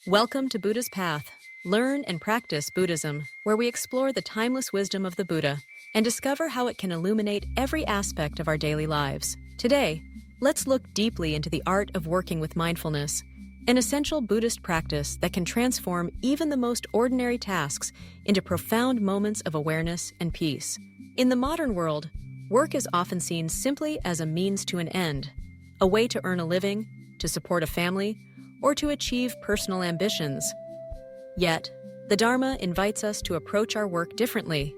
Welcome to Buddha's Path. Learn and practice Buddhism, where we explore the timeless wisdom of the Buddha and discover how it can illuminate every aspect of our daily lives. Today, let's look deeply into the art of working with mindfulness, an essential Buddhist practice that can transform even the most ordinary tasks into profound moments of awareness and peace. In the modern world, work is often seen simply as a means to an end, a way to earn a living, to support a family, or to achieve personal ambitions. Yet, the Dharma invites us to approach our work differently.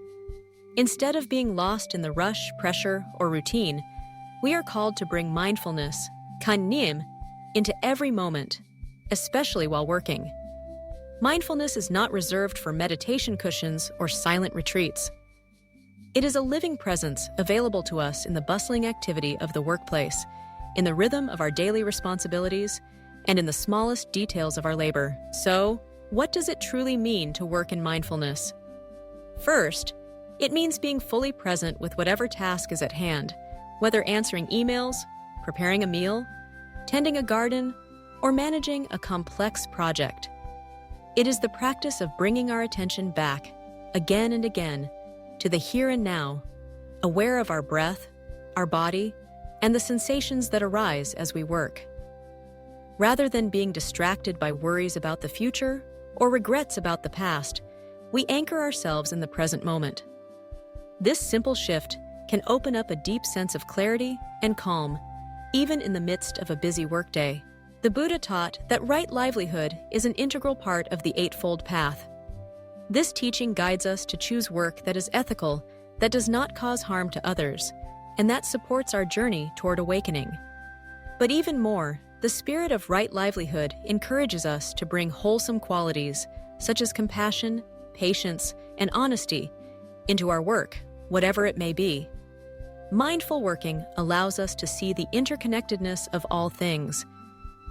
Instead of being lost in the rush, pressure, or routine, we are called to bring mindfulness, kannim, into every moment, especially while working. Mindfulness is not reserved for meditation cushions or silent retreats. It is a living presence available to us in the bustling activity of the workplace, in the rhythm of our daily responsibilities, and in the smallest details of our labor. So, what does it truly mean to work in mindfulness? First, it means being fully present with whatever task is at hand, whether answering emails, preparing a meal, tending a garden, or managing a complex project. It is the practice of bringing our attention back, again and again, to the here and now, aware of our breath, our body, and the sensations that arise as we work. Rather than being distracted by worries about the future or regrets about the past, we anchor ourselves in the present moment. This simple shift can open up a deep sense of clarity and calm, even in the midst of a busy workday. The Buddha taught that right livelihood is an integral part of the Eightfold Path. This teaching guides us to choose work that is ethical, that does not cause harm to others, and that supports our journey toward awakening. But even more, the spirit of right livelihood encourages us to bring wholesome qualities, such as compassion, patience, and honesty, into our work, whatever it may be. Mindful working allows us to see the interconnectedness of all things.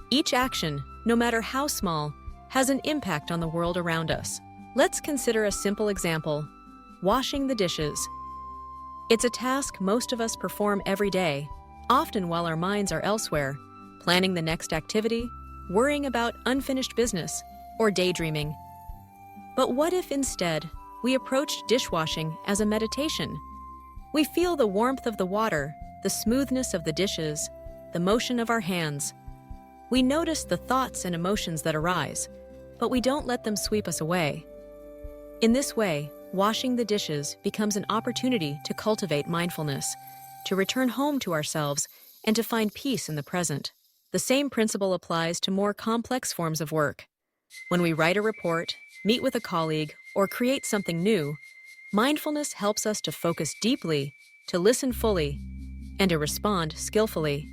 Each action, no matter how small, has an impact on the world around us. Let's consider a simple example: washing the dishes. It's a task most of us perform every day, often while our minds are elsewhere, planning the next activity, worrying about unfinished business, or daydreaming. But what if instead we approached dishwashing as a meditation? We feel the warmth of the water, the smoothness of the dishes, the motion of our hands. We notice the thoughts and emotions that arise, but we don't let them sweep us away. In this way, washing the dishes becomes an opportunity to cultivate mindfulness, to return home to ourselves, and to find peace in the present. The same principle applies to more complex forms of work. When we write a report, meet with a colleague, or create something new, mindfulness helps us to focus deeply, to listen fully, and to respond skillfully.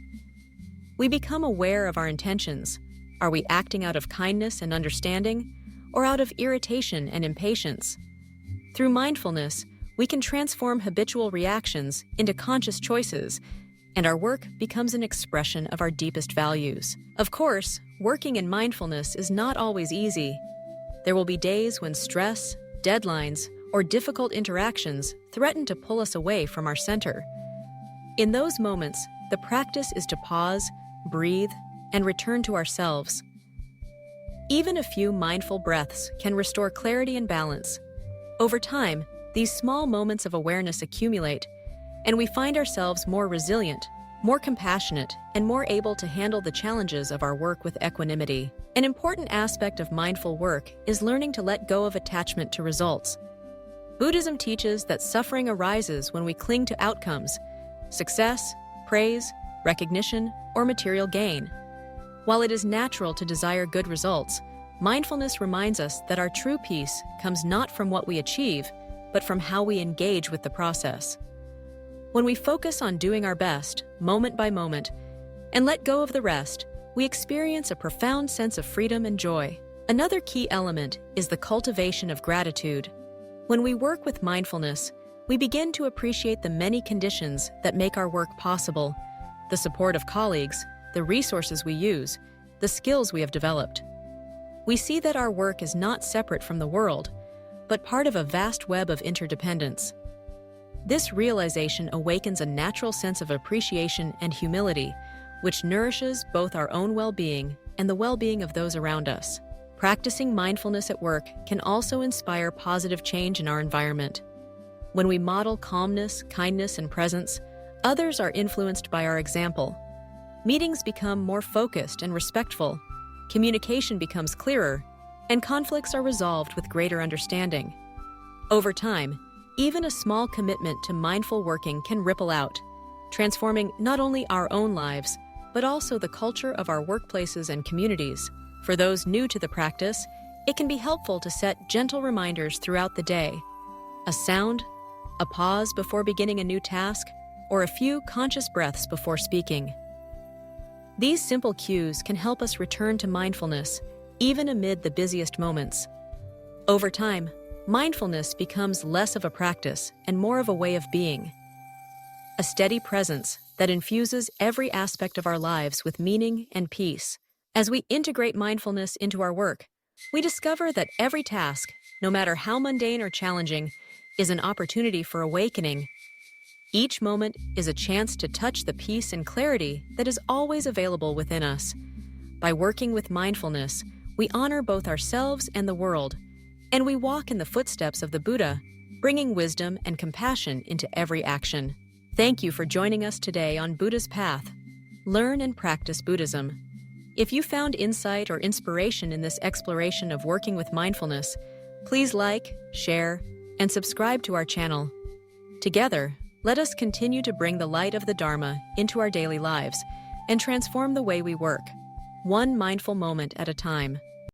We become aware of our intentions. Are we acting out of kindness and understanding, or out of irritation and impatience? Through mindfulness, we can transform habitual reactions into conscious choices, and our work becomes an expression of our deepest values. Of course, working in mindfulness is not always easy. There will be days when stress, deadlines, or difficult interactions threaten to pull us away from our center. In those moments, the practice is to pause, breathe, and return to ourselves. Even a few mindful breaths can restore clarity and balance. Over time, these small moments of awareness accumulate, and we find ourselves more resilient, more compassionate, and more able to handle the challenges of our work with equanimity. An important aspect of mindful work is learning to let go of attachment to results. Buddhism teaches that suffering arises when we cling to outcomes, success, praise, recognition, or material gain. While it is natural to desire good results, mindfulness reminds us that our true peace comes not from what we achieve, but from how we engage with the process. When we focus on doing our best, moment by moment, and let go of the rest, we experience a profound sense of freedom and joy. Another key element is the cultivation of gratitude. When we work with mindfulness, we begin to appreciate the many conditions that make our work possible: the support of colleagues, the resources we use, the skills we have developed. We see that our work is not separate from the world, but part of a vast web of interdependence. This realization awakens a natural sense of appreciation and humility, which nourishes both our own well-being and the well-being of those around us. Practicing mindfulness at work can also inspire positive change in our environment. When we model calmness, kindness, and presence, others are influenced by our example. Meetings become more focused and respectful, communication becomes clearer, and conflicts are resolved with greater understanding. Over time, even a small commitment to mindful working can ripple out, transforming not only our own lives, but also the culture of our workplaces and communities. For those new to the practice, it can be helpful to set gentle reminders throughout the day. A sound, a pause before beginning a new task, or a few conscious breaths before speaking. These simple cues can help us return to mindfulness, even amid the busiest moments. Over time, mindfulness becomes less of a practice and more of a way of being. A steady presence that infuses every aspect of our lives with meaning and peace. As we integrate mindfulness into our work, we discover that every task, no matter how mundane or challenging, is an opportunity for awakening. Each moment is a chance to touch the peace and clarity that is always available within us. By working with mindfulness, we honor both ourselves and the world, and we walk in the footsteps of the Buddha, bringing wisdom and compassion into every action. Thank you for joining us today on Buddha's Path. Learn and practice Buddhism. If you found insight or inspiration in this exploration of working with mindfulness, please like, share, and subscribe to our channel. Together, let us continue to bring the light of the Dharma into our daily lives and transform the way we work, one mindful moment at a time.